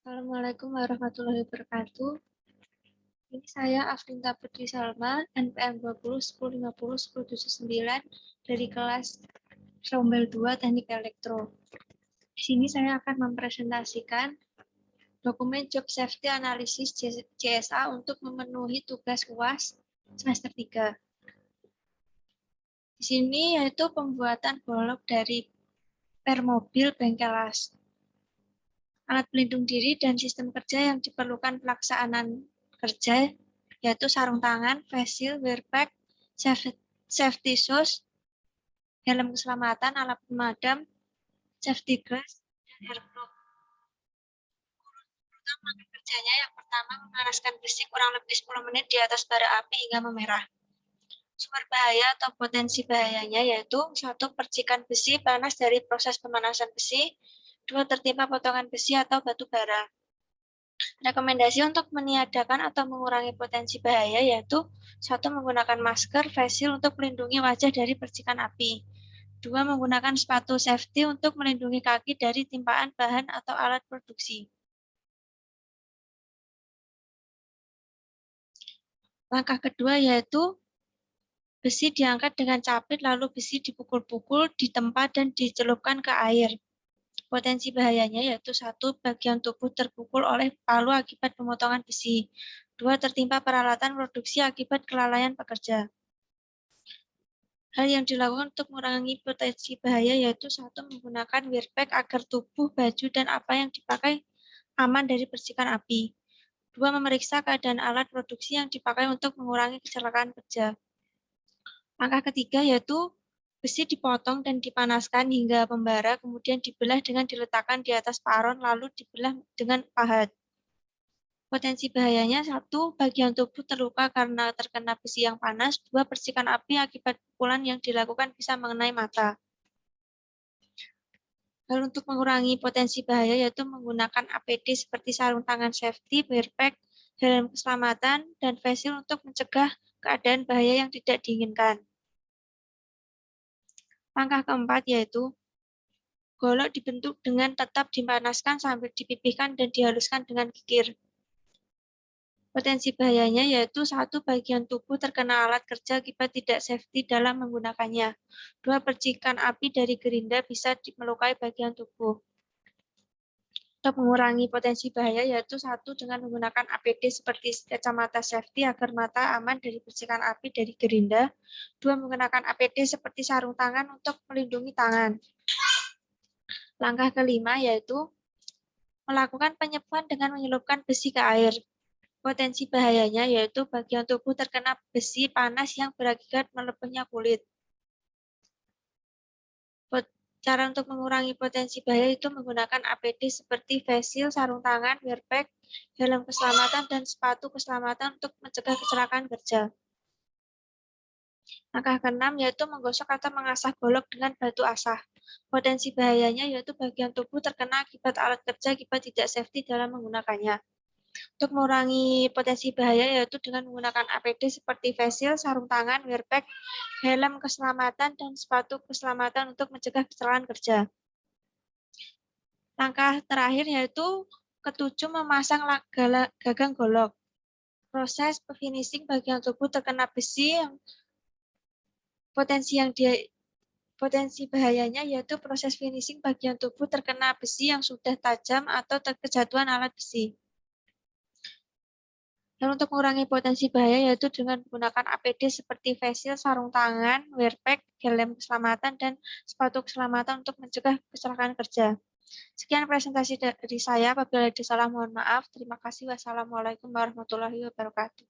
Assalamualaikum warahmatullahi wabarakatuh. Ini saya Afrinta Putri Salma, NPM 2010501079 dari kelas Rombel 2 Teknik Elektro. Di sini saya akan mempresentasikan dokumen Job Safety Analysis JSA untuk memenuhi tugas UAS semester 3. Di sini yaitu pembuatan golok dari per mobil bengkel las, alat pelindung diri dan sistem kerja yang diperlukan pelaksanaan kerja, yaitu sarung tangan, face shield, wear pack, safety shoes, helm keselamatan, alat pemadam, safety glass, dan air block. Pertama kerjanya yang pertama memanaskan besi kurang lebih 10 menit di atas bara api hingga memerah. Sumber bahaya atau potensi bahayanya yaitu 1. Percikan besi panas dari proses pemanasan besi, 2. Tertimpa potongan besi atau batu bara. Rekomendasi untuk meniadakan atau mengurangi potensi bahaya yaitu 1. Menggunakan masker, face shield untuk melindungi wajah dari percikan api. 2. Menggunakan sepatu safety untuk melindungi kaki dari timpaan bahan atau alat produksi. Langkah kedua yaitu besi diangkat dengan capit lalu besi dipukul-pukul, ditempa dan dicelupkan ke air. Potensi bahayanya yaitu 1. Bagian tubuh terpukul oleh palu akibat pemotongan besi. 2. Tertimpa peralatan produksi akibat kelalaian pekerja. Hal yang dilakukan untuk mengurangi potensi bahaya yaitu 1. Menggunakan wear pack agar tubuh, baju, dan apa yang dipakai aman dari percikan api. 2. Memeriksa keadaan alat produksi yang dipakai untuk mengurangi kecelakaan kerja. Langkah ketiga yaitu besi dipotong dan dipanaskan hingga membara, kemudian dibelah dengan diletakkan di atas paron, lalu dibelah dengan pahat. Potensi bahayanya 1. Bagian tubuh terluka karena terkena besi yang panas. 2. Percikan api akibat pukulan yang dilakukan bisa mengenai mata. Hal untuk mengurangi potensi bahaya yaitu menggunakan APD seperti sarung tangan safety, wear pack, helm keselamatan, dan face shield untuk mencegah keadaan bahaya yang tidak diinginkan. Langkah keempat yaitu golok dibentuk dengan tetap dipanaskan sambil dipipihkan dan dihaluskan dengan kikir. Potensi bahayanya yaitu 1. Bagian tubuh terkena alat kerja akibat tidak safety dalam menggunakannya. 2. Percikan api dari gerinda bisa melukai bagian tubuh. Untuk mengurangi potensi bahaya yaitu 1. Dengan menggunakan APD seperti kacamata safety agar mata aman dari percikan api dari gerinda. 2. Menggunakan APD seperti sarung tangan untuk melindungi tangan. Langkah kelima yaitu melakukan penyepan dengan menyelupkan besi ke air. Potensi bahayanya yaitu bagian tubuh terkena besi panas yang berakibat melepuhnya kulit. Cara untuk mengurangi potensi bahaya itu menggunakan APD seperti face shield, sarung tangan, wear pack, helm keselamatan, dan sepatu keselamatan untuk mencegah kecelakaan kerja. Langkah keenam yaitu menggosok atau mengasah golok dengan batu asah. Potensi bahayanya yaitu bagian tubuh terkena akibat alat kerja akibat tidak safety dalam menggunakannya. Untuk mengurangi potensi bahaya yaitu dengan menggunakan APD seperti face shield, sarung tangan, wear pack, helm keselamatan, dan sepatu keselamatan untuk mencegah kecelakaan kerja. Langkah terakhir yaitu ketujuh memasang gagang golok. Proses finishing bagian tubuh terkena besi yang potensi bahayanya yaitu proses finishing bagian tubuh terkena besi yang sudah tajam atau kejatuhan alat besi. Dan untuk mengurangi potensi bahaya yaitu dengan menggunakan APD seperti face shield, sarung tangan, wear pack, helm keselamatan, dan sepatu keselamatan untuk mencegah kecelakaan kerja. Sekian presentasi dari saya. Apabila ada salah mohon maaf. Terima kasih. Wassalamualaikum warahmatullahi wabarakatuh.